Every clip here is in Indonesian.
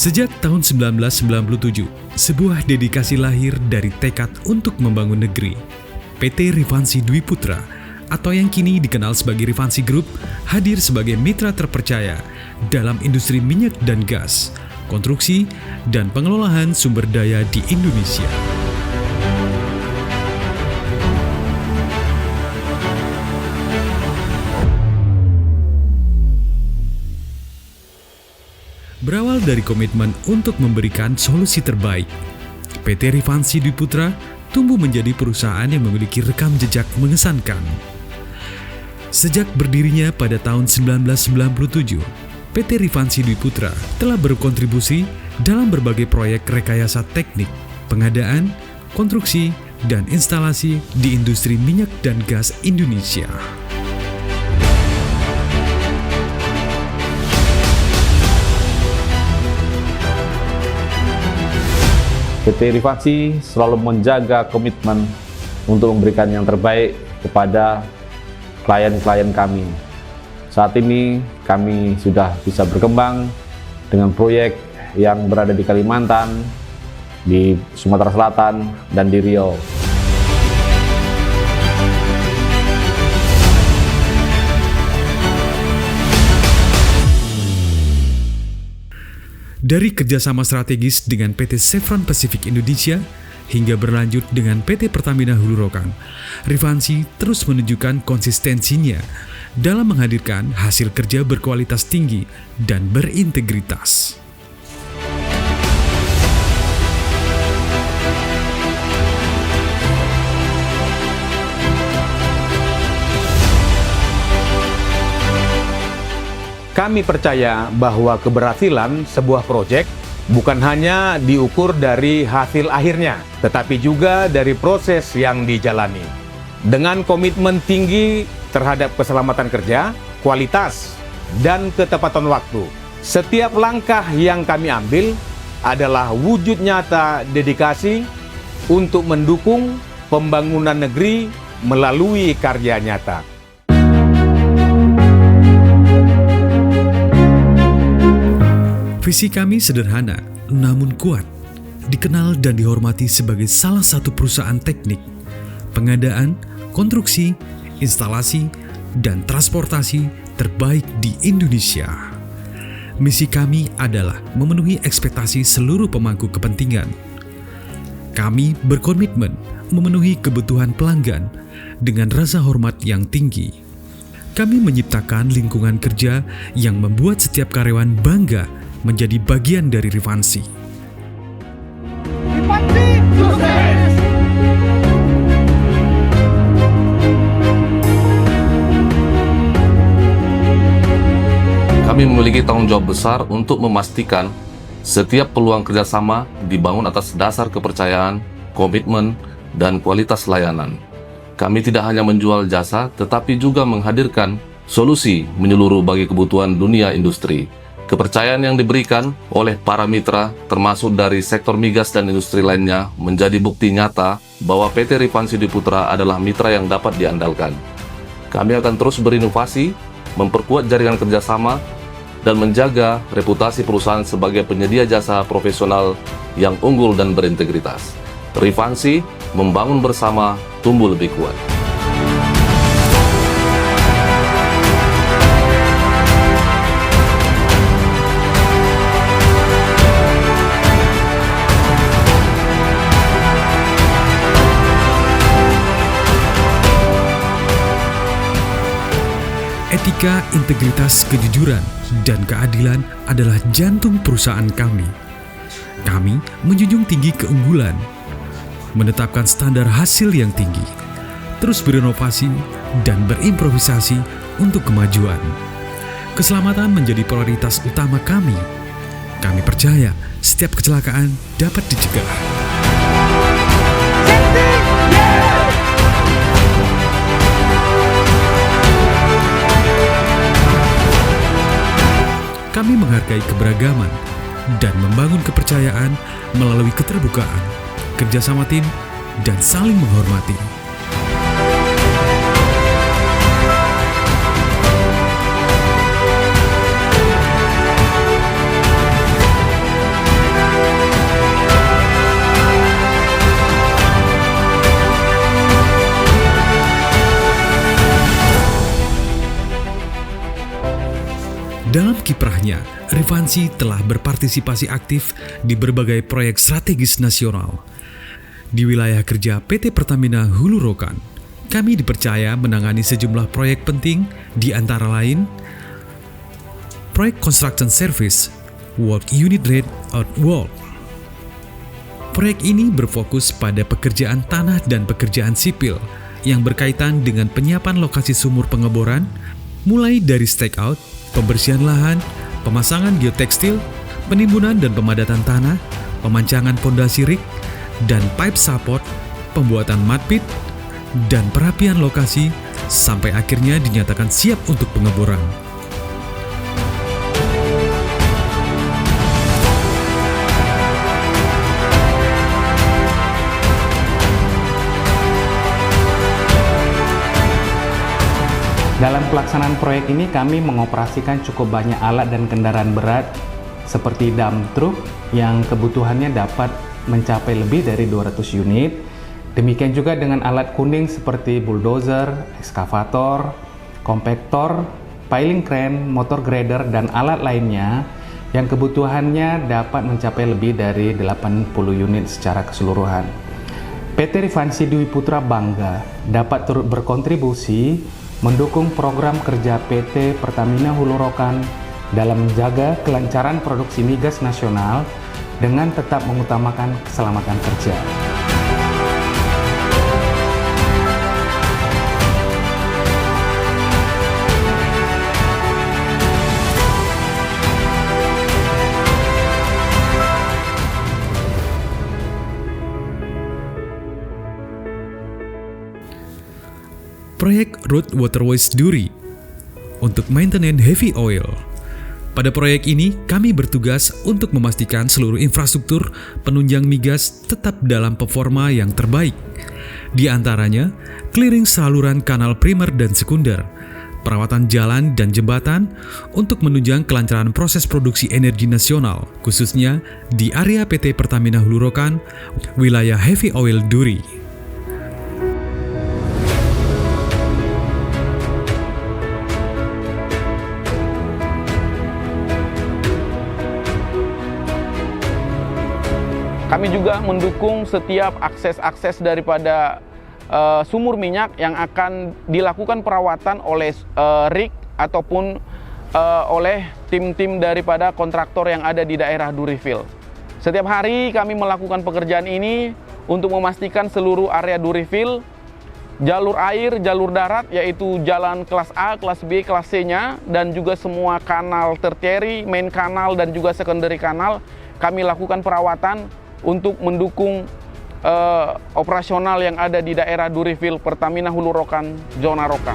Sejak tahun 1997, sebuah dedikasi lahir dari tekad untuk membangun negeri. PT Rivansi Dwi Putra, atau yang kini dikenal sebagai Rivansi Group, hadir sebagai mitra terpercaya dalam industri minyak dan gas, konstruksi, dan pengelolaan sumber daya di Indonesia. Berawal dari komitmen untuk memberikan solusi terbaik, PT Rivansi Dwi Putra tumbuh menjadi perusahaan yang memiliki rekam jejak mengesankan. Sejak berdirinya pada tahun 1997, PT Rivansi Dwi Putra telah berkontribusi dalam berbagai proyek rekayasa teknik, pengadaan, konstruksi, dan instalasi di industri minyak dan gas Indonesia. PT Rivansi selalu menjaga komitmen untuk memberikan yang terbaik kepada klien-klien kami. Saat ini kami sudah bisa berkembang dengan proyek yang berada di Kalimantan, di Sumatera Selatan, dan di Riau. Dari kerjasama strategis dengan PT Chevron Pacific Indonesia hingga berlanjut dengan PT Pertamina Hulu Rokan, Rivansi terus menunjukkan konsistensinya dalam menghadirkan hasil kerja berkualitas tinggi dan berintegritas. Kami percaya bahwa keberhasilan sebuah proyek bukan hanya diukur dari hasil akhirnya, tetapi juga dari proses yang dijalani. Dengan komitmen tinggi terhadap keselamatan kerja, kualitas, dan ketepatan waktu, setiap langkah yang kami ambil adalah wujud nyata dedikasi untuk mendukung pembangunan negeri melalui karya nyata. Visi kami sederhana, namun kuat, dikenal dan dihormati sebagai salah satu perusahaan teknik, pengadaan, konstruksi, instalasi, dan transportasi terbaik di Indonesia. Misi kami adalah memenuhi ekspektasi seluruh pemangku kepentingan. Kami berkomitmen memenuhi kebutuhan pelanggan dengan rasa hormat yang tinggi. Kami menciptakan lingkungan kerja yang membuat setiap karyawan bangga menjadi bagian dari Rivansi. Rivansi sukses! Kami memiliki tanggung jawab besar untuk memastikan setiap peluang kerjasama dibangun atas dasar kepercayaan, komitmen, dan kualitas layanan. Kami tidak hanya menjual jasa, tetapi juga menghadirkan solusi menyeluruh bagi kebutuhan dunia industri. Kepercayaan yang diberikan oleh para mitra, termasuk dari sektor migas dan industri lainnya, menjadi bukti nyata bahwa PT Rivansi Dwi Putra adalah mitra yang dapat diandalkan. Kami akan terus berinovasi, memperkuat jaringan kerjasama, dan menjaga reputasi perusahaan sebagai penyedia jasa profesional yang unggul dan berintegritas. Rivansi membangun bersama, tumbuh lebih kuat. Etika, integritas, kejujuran, dan keadilan adalah jantung perusahaan kami. Kami menjunjung tinggi keunggulan, menetapkan standar hasil yang tinggi, terus berinovasi dan berimprovisasi untuk kemajuan. Keselamatan menjadi prioritas utama kami. Kami percaya setiap kecelakaan dapat dicegah. Kami menghargai keberagaman dan membangun kepercayaan melalui keterbukaan, kerjasama tim, dan saling menghormati. Dalam kiprahnya, Rifansi telah berpartisipasi aktif di berbagai proyek strategis nasional. Di wilayah kerja PT Pertamina Hulu Rokan, kami dipercaya menangani sejumlah proyek penting, di antara lain proyek Construction Service, Work Unit Rate Outwork. Proyek ini berfokus pada pekerjaan tanah dan pekerjaan sipil yang berkaitan dengan penyiapan lokasi sumur pengeboran, mulai dari stake out, pembersihan lahan, pemasangan geotekstil, penimbunan dan pemadatan tanah, pemancangan pondasi rig, dan pipe support, pembuatan mud pit, dan perapian lokasi, sampai akhirnya dinyatakan siap untuk pengeboran. Dalam pelaksanaan proyek ini kami mengoperasikan cukup banyak alat dan kendaraan berat seperti dump truck yang kebutuhannya dapat mencapai lebih dari 200 unit. Demikian juga dengan alat kuning seperti bulldozer, ekskavator, kompaktor, piling crane, motor grader, dan alat lainnya yang kebutuhannya dapat mencapai lebih dari 80 unit secara keseluruhan. PT Rifansi Dwi Putra bangga dapat turut berkontribusi mendukung program kerja PT Pertamina Hulu Rokan dalam menjaga kelancaran produksi migas nasional dengan tetap mengutamakan keselamatan kerja. Proyek Road Waterways Duri untuk maintenance heavy oil. Pada proyek ini, kami bertugas untuk memastikan seluruh infrastruktur penunjang migas tetap dalam performa yang terbaik. Di antaranya, clearing saluran kanal primer dan sekunder, perawatan jalan dan jembatan untuk menunjang kelancaran proses produksi energi nasional, khususnya di area PT Pertamina Hulu Rokan, wilayah heavy oil Duri. Kami juga mendukung setiap akses-akses daripada sumur minyak yang akan dilakukan perawatan oleh rig ataupun oleh tim-tim daripada kontraktor yang ada di daerah Durifil. Setiap hari kami melakukan pekerjaan ini untuk memastikan seluruh area Durifil, jalur air, jalur darat, yaitu jalan kelas A, kelas B, kelas C-nya, dan juga semua kanal tertiary, main kanal, dan juga secondary kanal, kami lakukan perawatan untuk mendukung operasional yang ada di daerah Durifil Pertamina Hulu Rokan, zona Rokan.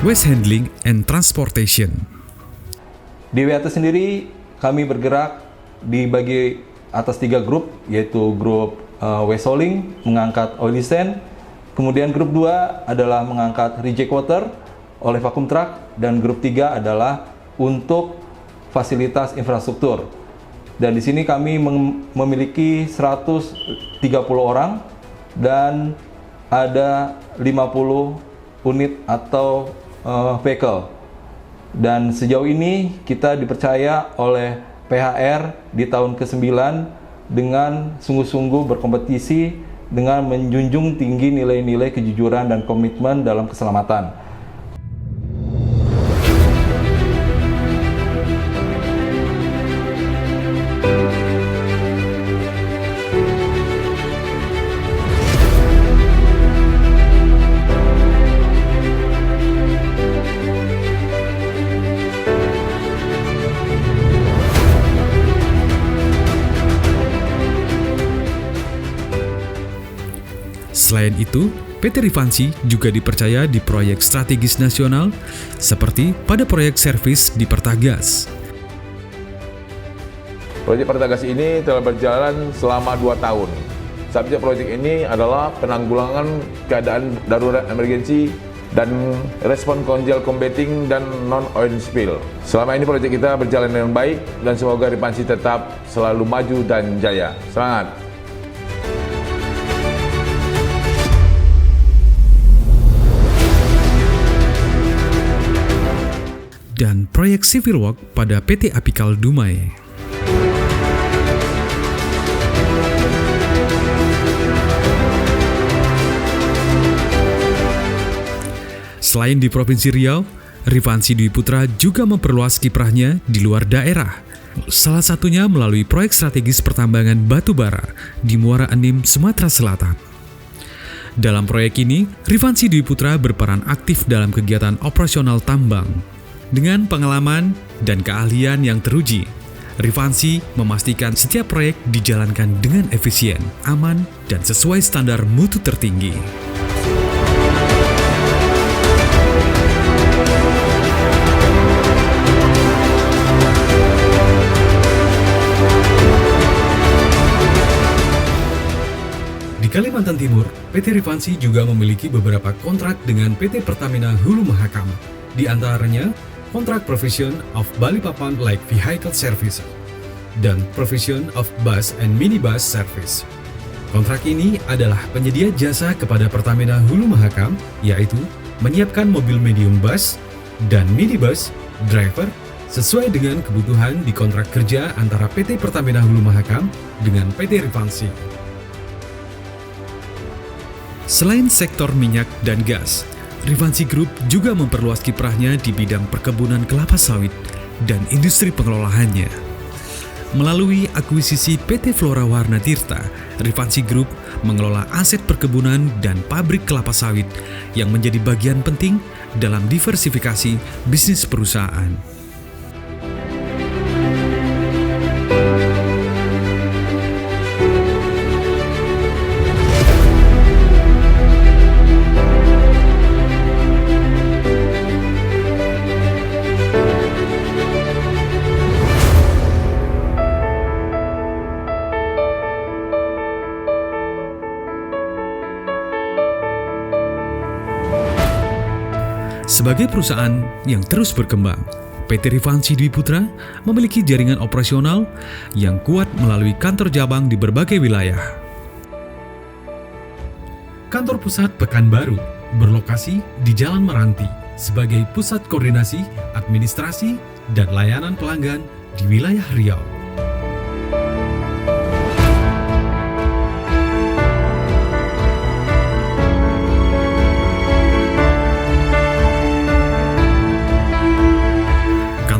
Waste Handling and Transportation. Di WAT sendiri kami bergerak dibagi atas 3 grup, yaitu grup waste hauling, mengangkat oily sand, kemudian grup 2 adalah mengangkat reject water oleh vacuum truck, dan grup 3 adalah untuk fasilitas infrastruktur. Dan di sini kami memiliki 130 orang dan ada 50 unit atau vehicle. Dan sejauh ini kita dipercaya oleh PHR di tahun ke-9 dengan sungguh-sungguh berkompetisi dengan menjunjung tinggi nilai-nilai kejujuran dan komitmen dalam keselamatan. Selain itu, PT Rifansi juga dipercaya di proyek strategis nasional seperti pada proyek servis di Pertagas. Proyek Pertagas ini telah berjalan selama 2 tahun. Subjek proyek ini adalah penanggulangan keadaan darurat emergensi dan respon konjel combating dan non-oil spill. Selama ini proyek kita berjalan dengan baik dan semoga Rifansi tetap selalu maju dan jaya. Semangat! Dan proyek civil work pada PT Apikal Dumai. Selain di Provinsi Riau, Rifansi Dwi Putra juga memperluas kiprahnya di luar daerah. Salah satunya melalui proyek strategis pertambangan batu bara di Muara Enim, Sumatera Selatan. Dalam proyek ini, Rifansi Dwi Putra berperan aktif dalam kegiatan operasional tambang. Dengan pengalaman dan keahlian yang teruji, Rifansi memastikan setiap proyek dijalankan dengan efisien, aman, dan sesuai standar mutu tertinggi. Di Kalimantan Timur, PT Rifansi juga memiliki beberapa kontrak dengan PT Pertamina Hulu Mahakam. Di antaranya, kontrak Provision of Balikpapan Light Vehicle Service dan Provision of Bus and Minibus Service. Kontrak ini adalah penyedia jasa kepada Pertamina Hulu Mahakam, yaitu menyiapkan mobil medium bus dan minibus driver sesuai dengan kebutuhan di kontrak kerja antara PT Pertamina Hulu Mahakam dengan PT Rifansi. Selain sektor minyak dan gas, Rifansi Group juga memperluas kiprahnya di bidang perkebunan kelapa sawit dan industri pengelolaannya. Melalui akuisisi PT Flora Warna Tirta, Rifansi Group mengelola aset perkebunan dan pabrik kelapa sawit yang menjadi bagian penting dalam diversifikasi bisnis perusahaan. Sebagai perusahaan yang terus berkembang, PT Rifansi Dwi Putra memiliki jaringan operasional yang kuat melalui kantor cabang di berbagai wilayah. Kantor pusat Pekanbaru berlokasi di Jalan Meranti sebagai pusat koordinasi, administrasi, dan layanan pelanggan di wilayah Riau.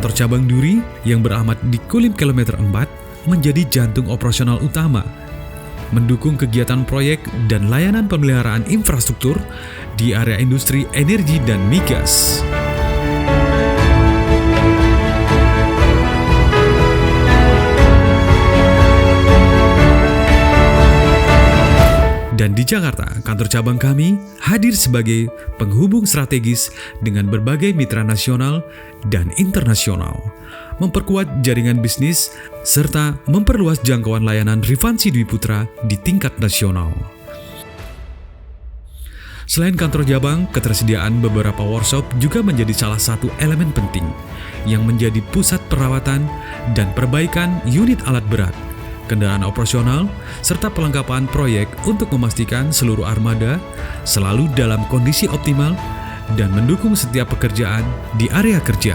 Kantor cabang Duri yang beralamat di Kulim kilometer 4 menjadi jantung operasional utama, mendukung kegiatan proyek dan layanan pemeliharaan infrastruktur di area industri energi dan migas. Dan di Jakarta, kantor cabang kami hadir sebagai penghubung strategis dengan berbagai mitra nasional dan internasional, memperkuat jaringan bisnis, serta memperluas jangkauan layanan Rifansi Dwi Putra di tingkat nasional. Selain kantor cabang, ketersediaan beberapa workshop juga menjadi salah satu elemen penting yang menjadi pusat perawatan dan perbaikan unit alat berat, kendaraan operasional, serta pelengkapan proyek untuk memastikan seluruh armada selalu dalam kondisi optimal dan mendukung setiap pekerjaan di area kerja.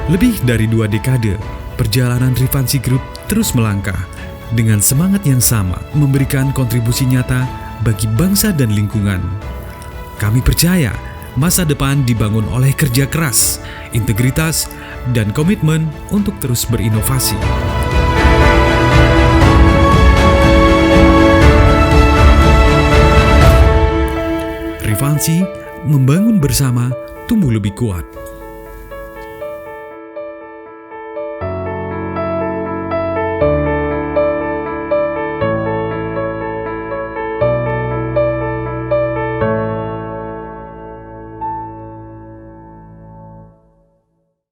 Lebih dari 2 dekade, perjalanan Rifansi Group terus melangkah dengan semangat yang sama memberikan kontribusi nyata bagi bangsa dan lingkungan. Kami percaya masa depan dibangun oleh kerja keras, integritas, dan komitmen untuk terus berinovasi. Rifansi membangun bersama, tumbuh lebih kuat.